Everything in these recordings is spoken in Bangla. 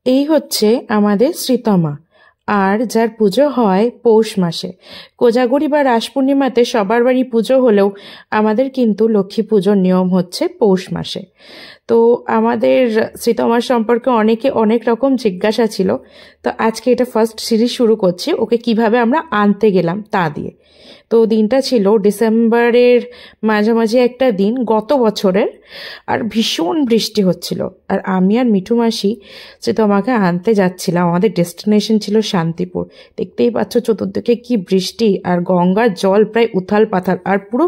এই হচ্ছে আমাদের শ্রীতমা, আর যার পুজো হয় পৌষ মাসে। কোজাগরী বা রাস পূর্ণিমাতে সবার বাড়ি পুজো হলেও আমাদের কিন্তু লক্ষ্মী পুজোর নিয়ম হচ্ছে পৌষ মাসে। তো আমাদের শ্রীতমার সম্পর্কে অনেকে অনেক রকম জিজ্ঞাসা ছিল, তো আজকে এটা ফার্স্ট সিরিজ শুরু করছি ওকে কিভাবে আমরা আনতে গেলাম তা দিয়ে। তো দিনটা ছিল ডিসেম্বরের মাঝামাঝি একটা দিন গত বছরের, আর ভীষণ বৃষ্টি হচ্ছিল। আর আমি আর মিঠু মাসি শ্রীতমাকে আনতে যাচ্ছিলাম, আমাদের ডেস্টিনেশন ছিল শান্তিপুর। দেখতেই পাচ্ছ চতুর্দিকে কি বৃষ্টি, আর গঙ্গার জল প্রায় উথাল পাথাল, আর পুরো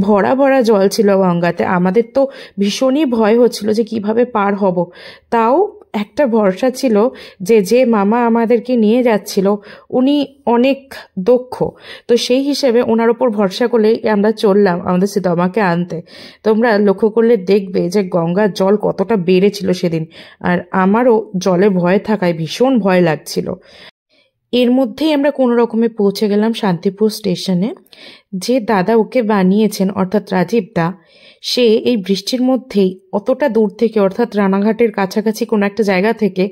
ভরা ভরা জল ছিল গঙ্গাতে। আমাদের তো ভীষণই ভয় হচ্ছিল যে কিভাবে পার হব। তাও একটা ভরসা ছিল যে মামা আমাদেরকে নিয়ে যাচ্ছিল উনি অনেক দক্ষ, তো সেই হিসেবে ওনার ওপর ভরসা করলেই আমরা চললাম আমাদের শ্রীতমাকে আনতে। তোমরা লক্ষ্য করলে দেখবে যে গঙ্গার জল কতটা বেড়েছিল সেদিন, আর আমারও জলে ভয় থাকায় ভীষণ ভয় লাগছিল। এর মধ্যেই আমরা কোনো রকমে পৌঁছে গেলাম শান্তিপুর স্টেশনে। যে দাদা ওকে বানিয়েছেন অর্থাৎ রাজীব দা, সে এই বৃষ্টির মধ্যেই অতটা দূর থেকে অর্থাৎ রানাঘাটের কাছাকাছি কোনো একটা জায়গা থেকে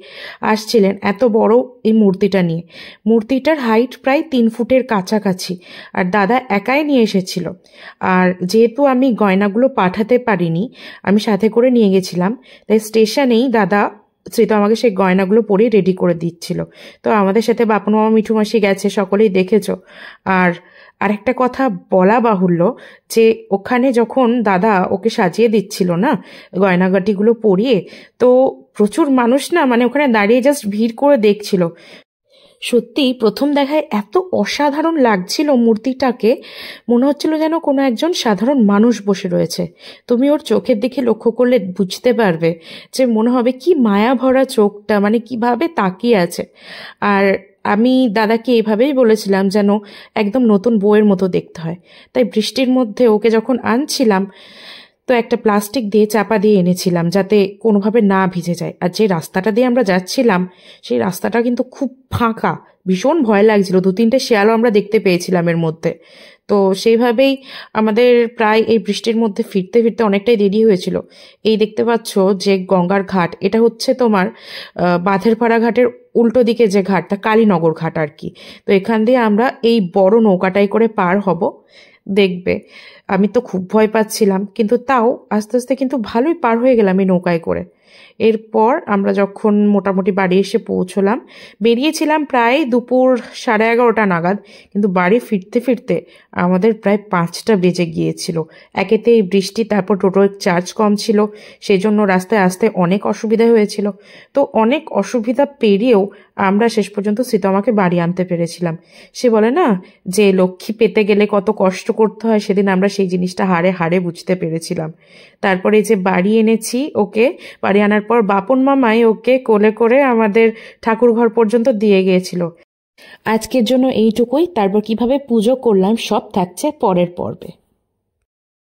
আসছিলেন এত বড় এই মূর্তিটা নিয়ে। মূর্তিটার হাইট প্রায় 3 ফুটের কাছাকাছি, আর দাদা একাই নিয়ে এসেছিল। আর যেহেতু আমি গয়নাগুলো পাঠাতে পারিনি, আমি সাথে করে নিয়ে গেছিলাম, তাই স্টেশনেই দাদা আমাকে সেই গয়নাগুলো পরিয়ে রেডি করে দিচ্ছিল। তো আমাদের সাথে বাপন মামা মিঠু মাসি গেছে, সকলেই দেখেছো। আর আরেকটা কথা বলা বাহুল্য, যে ওখানে যখন দাদা ওকে সাজিয়ে দিচ্ছিল না গয়নাগাটিগুলো পরিয়ে, তো প্রচুর মানুষ না মানে ওখানে দাঁড়িয়ে জাস্ট ভিড় করে দেখছিল। সত্যি প্রথম দেখায় এত অসাধারণ লাগছিল মূর্তিটাকে, মনে হচ্ছিল যেন কোনো একজন সাধারণ মানুষ বসে রয়েছে। তুমি ওর চোখের দিকে লক্ষ্য করলে বুঝতে পারবে যে মনে হবে কি মায়া ভরা চোখটা, মানে কিভাবে তাকিয়ে আছে। আর আমি দাদাকে এভাবেই বলেছিলাম যেন একদম নতুন বউয়ের মতো দেখতে হয়। তাই বৃষ্টির মধ্যে ওকে যখন আনছিলাম, তো একটা প্লাস্টিক দিয়ে চাপা দিয়ে এনেছিলাম যাতে কোনোভাবে না ভিজে যায়। আর যে রাস্তাটা দিয়ে আমরা যাচ্ছিলাম সেই রাস্তাটা কিন্তু খুব ফাঁকা, ভীষণ ভয় লাগছিল। 2-3টে শেয়ালও আমরা দেখতে পেয়েছিলাম এর মধ্যে। তো সেইভাবেই আমাদের প্রায় এই বৃষ্টির মধ্যে ফিরতে ফিরতে অনেকটাই দেরি হয়েছিল। এই দেখতে পাচ্ছ যে গঙ্গার ঘাট, এটা হচ্ছে তোমার বাঁধেরপাড়া ঘাটের উল্টো দিকে যে ঘাটটা, কালীনগর ঘাট আর কি। তো এখান দিয়ে আমরা এই বড় নৌকাটাই করে পার হব। দেখবে আমি তো খুব ভয় পাচ্ছিলাম, কিন্তু তাও আস্তে আস্তে কিন্তু ভালোই পার হয়ে গেলাম এই নৌকায় করে। এরপর আমরা যখন মোটামুটি বাড়ি এসে পৌঁছলাম, বেরিয়েছিলাম প্রায় দুপুর 11:30 নাগাদ, কিন্তু বাড়ি ফিরতে ফিরতে আমাদের প্রায় 5টা বেজে গিয়েছিল। একেতে এই বৃষ্টি, তারপর টোটোর চার্জ কম ছিল, সেই জন্য রাস্তায় আসতে অনেক অসুবিধা হয়েছিল। তো অনেক অসুবিধা পেরিয়েও আমরা শেষ পর্যন্ত শ্রীতমাকে বাড়ি আনতে পেরেছিলাম। সে বলে না যে লক্ষ্মী পেতে গেলে কত কষ্ট করতে হয়, সেদিন আমরা সেই জিনিসটা হাড়ে হাড়ে বুঝতে পেরেছিলাম। তারপরে যে বাড়ি এনেছি ওকে, বাড়ি আনার পর বাপন মামাই ওকে কোলে করে আমাদের ঠাকুর ঘর পর্যন্ত দিয়ে গিয়েছিল। আজকের জন্য এইটুকুই, তারপর কিভাবে পুজো করলাম সব থাকছে পরের পর্বে।